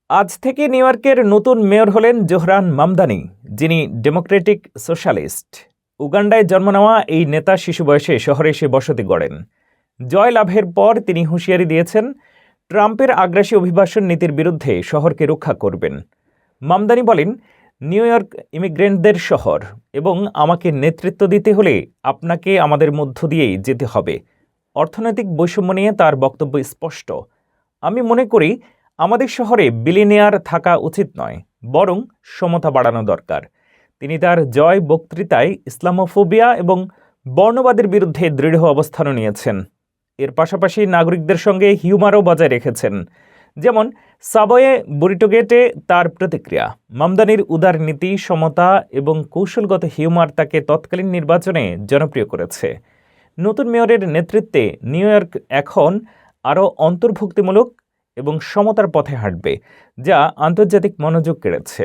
আজ থেকে নিউ ইয়র্কের নতুন মেয়র হলেন জোহরান মামদানি, যিনি ডেমোক্রেটিক সোশ্যালিস্ট। উগান্ডায় জন্ম নেওয়া এই নেতা শিশু বয়সে শহরে এসে বসতি গড়েন। জয় লাভের পর তিনি হুঁশিয়ারি দিয়েছেন, ট্রাম্পের আগ্রাসী অভিবাসন নীতির বিরুদ্ধে শহরকে রক্ষা করবেন। মামদানি বলেন, নিউ ইয়র্ক ইমিগ্রেন্টদের শহর এবং আমাকে নেতৃত্ব দিতে হলে আপনাকে আমাদের মধ্য দিয়েই যেতে হবে। অর্থনৈতিক বৈষম্য নিয়ে তার বক্তব্য স্পষ্ট। আমি মনে করি আমাদের শহরে বিলিনিয়ার থাকা উচিত নয়, বরং সমতা বাড়ানো দরকার। তিনি তার জয় বক্তৃতায় ইসলামোফোবিয়া এবং বর্ণবাদের বিরুদ্ধে দৃঢ় অবস্থানও নিয়েছেন। এর পাশাপাশি নাগরিকদের সঙ্গে হিউমারও বজায় রেখেছেন। যেমন সাবওয়ে বুরিটোগেটে তার প্রতিক্রিয়া। মামদানির উদার নীতি, সমতা এবং কৌশলগত হিউমার তাকে তৎকালীন নির্বাচনে জনপ্রিয় করেছে। নতুন মেয়রের নেতৃত্বে নিউ ইয়র্ক এখন আরও অন্তর্ভুক্তিমূলক এবং সমতার পথে হাঁটবে, যা আন্তর্জাতিক মনোযোগ কেড়েছে।